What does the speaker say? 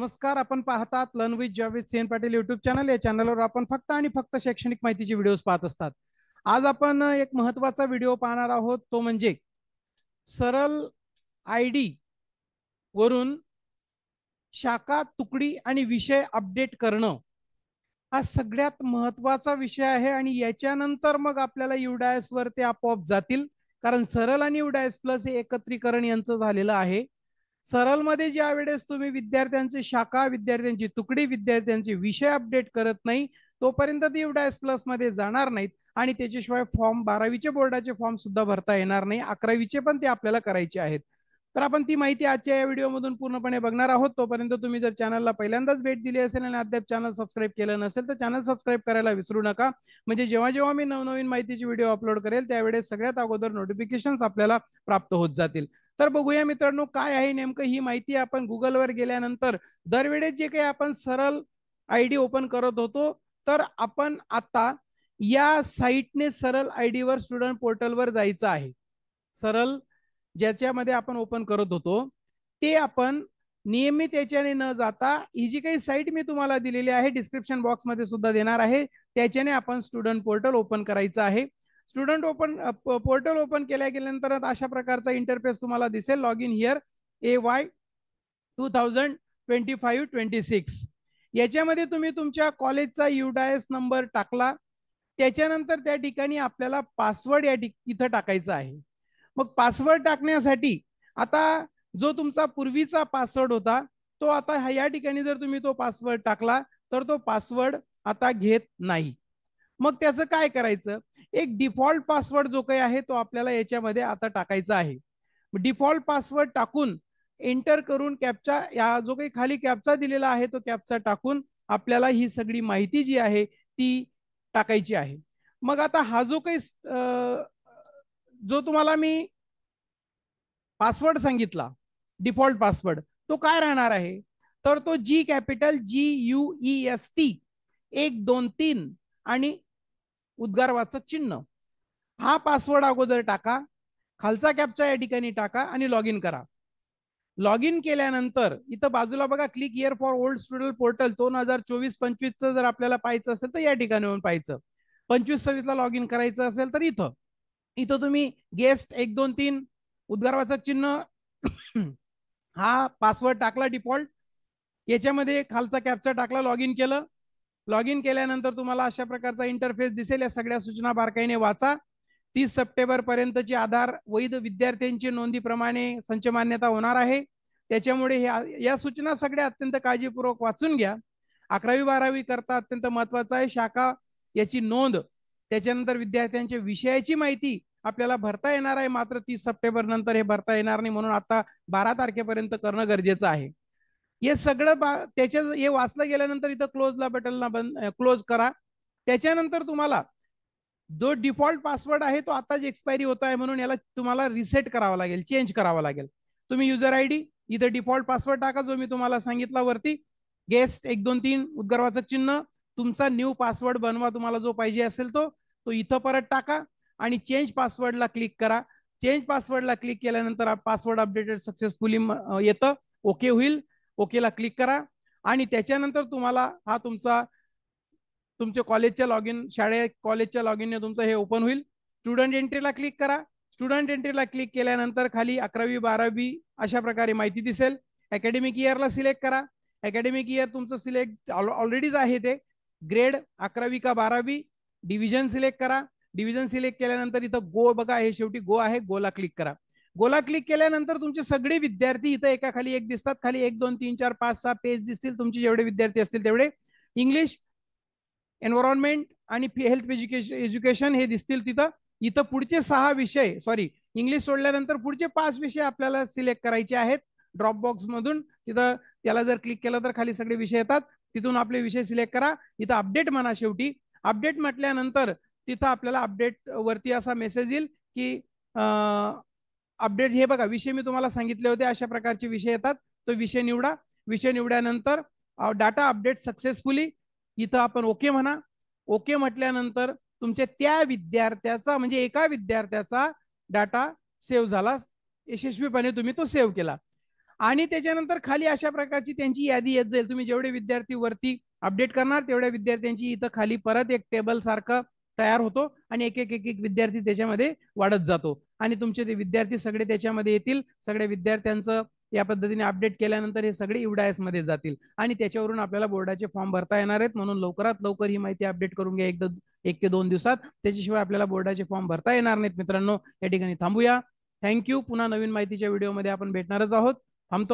नमस्कार. आपण पाहतात learn with Javed Sen Patil YouTube channel. या चॅनलवर आपण फक्त आणि फक्त शैक्षणिक माहितीचे व्हिडिओज पाहत असतात. आज आपण एक महत्त्वाचा व्हिडिओ पाहणार आहोत, तो म्हणजे सरल आयडी वरून शाखा, तुकडी आणि विषय अपडेट करणं हा सगळ्यात महत्त्वाचा विषय आहे. आणि याच्यानंतर मग आपल्याला युडायस वर ते आपोआप जातील, कारण सरल आणि युडायस प्लस हे एकत्रीकरण यांचं झालेलं आहे. सरल मध्ये ज्या वेळेस तुम्ही विद्यार्थ्यांची शाखा, विद्यार्थ्यांची तुकडी, विद्यार्थ्यांचे विषय अपडेट करत नाही, तोपर्यंत ते युडायस प्लस मध्ये जाणार नाहीत. आणि त्याच्याशिवाय फॉर्म 12वीचे बोर्डाचे फॉर्म सुद्धा भरता येणार नाही. 11वीचे पण ते आपल्याला करायचे आहेत. तर आपण ती माहिती आजच्या या व्हिडिओमधून पूर्णपणे बघणार आहोत. तोपर्यंत तुम्ही जर चॅनलला पहिल्यांदाच भेट दिली असेल आणि अद्याप चॅनल सबस्क्राईब केलं नसेल तर चॅनल सबस्क्राईब करायला विसरू नका. म्हणजे जेव्हा जेव्हा मी नवनवीन माहितीची व्हिडिओ अपलोड करेल त्यावेळेस सगळ्यात अगोदर नोटिफिकेशन्स आपल्याला प्राप्त होत जातील. तर बघूया मित्रांनो, काय आहे नेमकं ही माहिती. आपण गुगलवर गेल्यानंतर दरवेळेस जे काही आपण सरल आयडी ओपन करत होतो, तर आपण आता या साईटने सरल आयडी वर स्टुडंट पोर्टलवर जायचं आहे. सरल ज्याच्यामध्ये आपण ओपन करत होतो ते आपण नियमित याच्याने न जाता ही जी काही साईट मी तुम्हाला दिलेली आहे, डिस्क्रिप्शन बॉक्स मध्ये सुद्धा देणार आहे, त्याच्याने आपण स्टुडंट पोर्टल ओपन करायचं आहे. स्टुडंट पोर्टल ओपन केल्यानंतर अशा प्रकारचा इंटरफेस तुम्हाला दिसेल. Log in here AY 2025-26. याच्यामध्ये तुम्ही तुमच्या कॉलेजचा युडायस नंबर टाकला, त्याच्यानंतर त्या ठिकाणी आपल्याला पासवर्ड इथं टाकायचा आहे. मग पासवर्ड टाकण्यासाठी आता जो तुमचा पूर्वीचा पासवर्ड होता तो आता या ठिकाणी जर तुम्ही तो पासवर्ड टाकला तर तो पासवर्ड आता घेत नाही. मग त्याचं काय करायचं, एक डिफॉल्ट पासवर्ड जो काही आहे तो आपल्याला याच्यामध्ये आता टाकायचा आहे. डिफॉल्ट पासवर्ड टाकून एंटर करून कॅप्चा, या जो काही खाली कॅप्चा दिलेला आहे तो कॅप्चा टाकून आपल्याला ही सगळी माहिती जी आहे ती टाकायची आहे. मग आता हा जो काही जो तुम्हाला मी पासवर्ड सांगितला डिफॉल्ट पासवर्ड, तो काय राहणार आहे, तर तो G कॅपिटल GUEST 1 2 3 आणि उद्गारवाचक चिन्ह हा पासवर्ड अगोदर टाका. खालचा कॅप्चा या ठिकाणी टाका आणि लॉग इन करा. लॉग इन केल्यानंतर इथं बाजूला बघा click here for old student portal 2024-25 जर आपल्याला पाहायचं असेल तर या ठिकाणी येऊन पाहायचं. 25-26 ला लॉग इन करायचं असेल तर इथं इथं तुम्ही गेस्ट 1 2 3 उद्गारवाचक चिन्ह हा पासवर्ड टाकला डिफॉल्ट, याच्यामध्ये खालचा कॅप्चा टाकला, लॉग इन केलं. लॉग इन केल्यानंतर तुम्हाला अशा प्रकारचा इंटरफेस दिसेल. या सगळ्या सूचना बारकाईने वाचा. 30 सप्टेंबर पर्यंतची आधार वैध विद्यार्थ्यांची नोंदीप्रमाणे संच मान्यता होणार आहे. त्याच्यामुळे या सूचना सगळ्या अत्यंत काळजीपूर्वक वाचून घ्या. 11वी-12वी करता अत्यंत महत्वाचा आहे शाखा याची नोंद, त्याच्यानंतर विद्यार्थ्यांच्या विषयाची माहिती आपल्याला भरता येणार आहे, मात्र 30 सप्टेंबर नंतर हे भरता येणार नाही, म्हणून आता 12 तारखेपर्यंत करणं गरजेचं आहे. हे सगळं त्याच्या हे वाचलं गेल्यानंतर इथं क्लोजला बटनला क्लोज करा. त्याच्यानंतर तुम्हाला जो डिफॉल्ट पासवर्ड आहे तो आताच एक्सपायरी होत आहे, म्हणून याला तुम्हाला रिसेट करावा लागेल, चेंज करावा लागेल. तुम्ही युजर आयडी इथं डिफॉल्ट पासवर्ड टाका जो मी तुम्हाला सांगितला वरती, गेस्ट 1 2 3 उद्गारवाचक चिन्ह, तुमचा न्यू पासवर्ड बनवा, तुम्हाला जो पाहिजे असेल तो इथं परत टाका आणि चेंज पासवर्डला क्लिक करा. चेंज पासवर्डला क्लिक केल्यानंतर पासवर्ड अपडेटेड सक्सेसफुली येतं, ओके होईल. ओकेला क्लिक करा आणि त्याच्यानंतर तुम्हाला हा तुमच्या कॉलेजच्या लॉग इन, शाळे कॉलेजच्या लॉग इनने तुमचं हे ओपन होईल. स्टुडंट एंट्रीला क्लिक करा. स्टुडंट एंट्रीला क्लिक केल्यानंतर खाली 11वी-12वी अशा प्रकारे माहिती दिसेल. अकॅडमिक इयरला सिलेक्ट करा. अकॅडमिक इयर तुमचं सिलेक्ट ऑलरेडीच आहे ते, ग्रेड 11वी का 12वी, डिव्हिजन सिलेक्ट करा. डिव्हिजन सिलेक्ट केल्यानंतर इथं गो बघा, हे शेवटी गो आहे, गोला क्लिक करा. गोला क्लिक केल्यानंतर तुमचे सगळे विद्यार्थी इथं एका खाली एक दिसतात. खाली 1 2 3 4 5 6 पेज दिसतील, तुमचे जेवढे विद्यार्थी असतील तेवढे. इंग्लिश, एन्व्हायरमेंट आणि हेल्थ एज्युकेशन हे दिसतील तिथं. इथं पुढचे 6 विषय, सॉरी इंग्लिश सोडल्यानंतर पुढचे 5 विषय आपल्याला सिलेक्ट करायचे आहेत ड्रॉप बॉक्स मधून. तिथं त्याला जर क्लिक केलं तर खाली सगळे विषय येतात, तिथून आपले विषय सिलेक्ट करा. इथं अपडेट म्हणा. शेवटी अपडेट म्हटल्यानंतर तिथं आपल्याला अपडेट वरती असा मेसेज येईल की अपडेट, हे बघा विषय मी तुम्हाला सांगितले होते अशा प्रकारचे विषय येतात, तो विषय निवडा. विषय निवडल्यानंतर डाटा अपडेट सक्सेसफुली, इथं आपण ओके म्हणा. ओके म्हटल्यानंतर तुमच्या त्या विद्यार्थ्याचा म्हणजे एका विद्यार्थ्याचा डाटा सेव्ह झाला, यशस्वीपणे तुम्ही तो सेव्ह केला. आणि त्याच्यानंतर खाली अशा प्रकारची त्यांची यादी येत जाईल. तुम्ही जेवढे विद्यार्थी वरती अपडेट करणार तेवढ्या विद्यार्थ्यांची इथं खाली परत एक टेबल सारखं तयार होतो आणि एक एक एक एक विद्यार्थी त्याच्यामध्ये वाढत जातो आणि तुमचे ते विद्यार्थी सगळे त्याच्यामध्ये येतील. सगळ्या विद्यार्थ्यांचं या पद्धतीने अपडेट केल्यानंतर हे सगळे युडाएस मध्ये जातील आणि त्याच्यावरून आपल्याला बोर्डाचे फॉर्म भरता येणार आहेत. म्हणून लवकरात लवकर ही माहिती अपडेट करून घ्या, 1 ते 2 दिवसात. त्याच्याशिवाय आपल्याला बोर्डाचे फॉर्म भरता येणार नाहीत. मित्रांनो, या ठिकाणी थांबूया. थँक्यू. पुन्हा नवीन माहितीच्या व्हिडिओमध्ये आपण भेटणारच आहोत. थांबतो.